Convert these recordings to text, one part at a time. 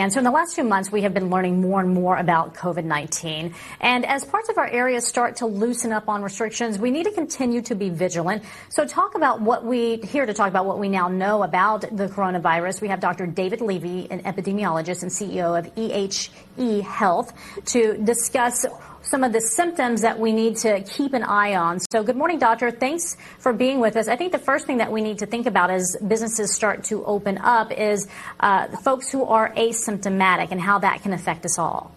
And so in the last 2 months, we have been learning more and more about COVID-19. And as parts of our areas start to loosen up on restrictions, we need to continue to be vigilant. So here to talk about what we now know about the coronavirus, we have Dr. David Levy, an epidemiologist and CEO of EHE Health, to discuss some of the symptoms that we need to keep an eye on. So good morning, doctor. Thanks for being with us. I think the first thing that we need to think about as businesses start to open up is folks who are asymptomatic and how that can affect us all.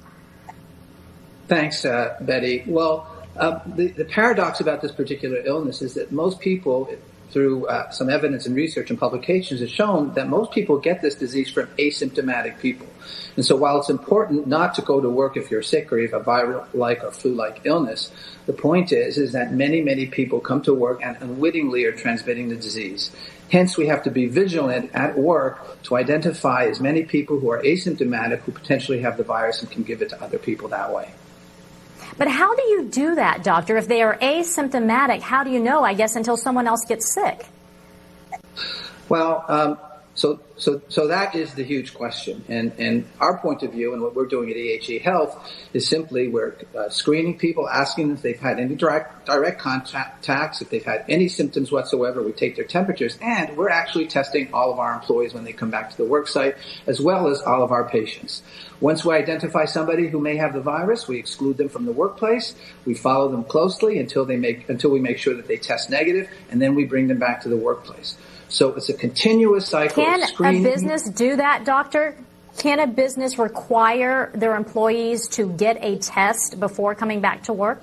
Thanks, Betty. Well, the paradox about this particular illness is that most people, through some evidence and research and publications, has shown that most people get this disease from asymptomatic people. And so while it's important not to go to work if you're sick or you have a viral-like or flu-like illness, the point is that many people come to work and unwittingly are transmitting the disease. Hence, we have to be vigilant at work to identify as many people who are asymptomatic who potentially have the virus and can give it to other people that way. But how do you do that, doctor? If they are asymptomatic, how do you know, I guess, until someone else gets sick? Well, so that is the huge question. And our point of view and what we're doing at EHE Health is simply we're screening people, asking them if they've had any direct contacts, if they've had any symptoms whatsoever. We take their temperatures, and we're actually testing all of our employees when they come back to the work site, as well as all of our patients. Once we identify somebody who may have the virus, we exclude them from the workplace. We follow them closely until we make sure that they test negative, and then we bring them back to the workplace. So it's a continuous cycle of screening. Can a business do that, doctor? Can a business require their employees to get a test before coming back to work?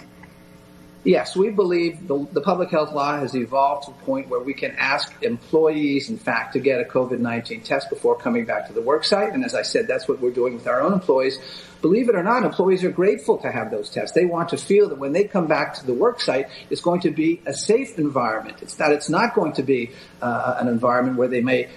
Yes, we believe the public health law has evolved to a point where we can ask employees, in fact, to get a COVID-19 test before coming back to the work site. And as I said, that's what we're doing with our own employees. Believe it or not, employees are grateful to have those tests. They want to feel that when they come back to the work site, it's going to be a safe environment. It's not going to be an environment where they may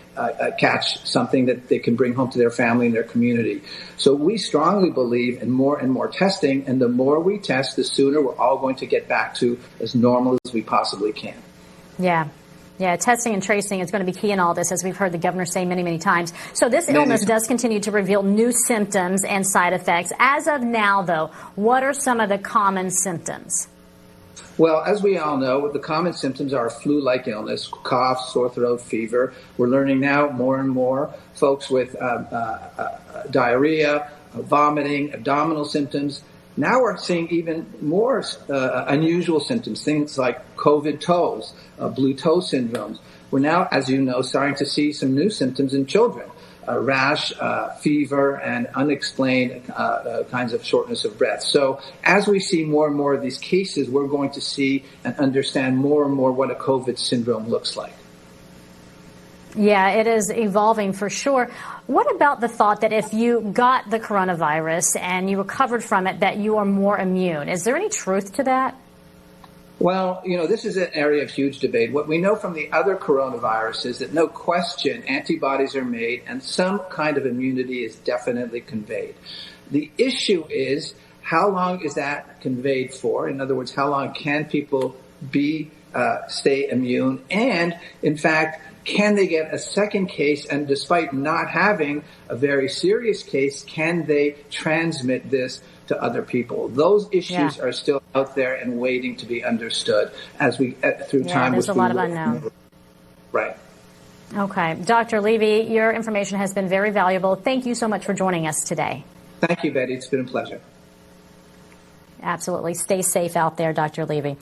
catch something that they can bring home to their family and their community. So we strongly believe in more and more testing, and the more we test, the sooner we're all going to get back to as normal as we possibly can. Yeah, testing and tracing is going to be key in all this, as we've heard the governor say many times. So this illness does continue to reveal new symptoms and side effects. As of now, though, what are some of the common symptoms? Well, as we all know, the common symptoms are flu-like illness, cough, sore throat, fever. We're learning now more and more folks with diarrhea, vomiting, abdominal symptoms. Now we're seeing even more unusual symptoms, things like COVID toes, blue toe syndromes. We're now, as you know, starting to see some new symptoms in children, rash, fever, and unexplained kinds of shortness of breath. So as we see more and more of these cases, we're going to see and understand more and more what a COVID syndrome looks like. Yeah, it is evolving for sure. What about the thought that if you got the coronavirus and you recovered from it, that you are more immune? Is there any truth to that? Well, this is an area of huge debate. What we know from the other coronavirus is that no question antibodies are made and some kind of immunity is definitely conveyed. The issue is how long is that conveyed for? In other words, how long can people stay immune? And in fact, can they get a second case, and despite not having a very serious case, can they transmit this to other people? Those issues are still out there and waiting to be understood as we through time. There's a lot of unknown. Right. Okay. Dr. Levy, your information has been very valuable. Thank you so much for joining us today. Thank you, Betty. It's been a pleasure. Absolutely. Stay safe out there, Dr. Levy.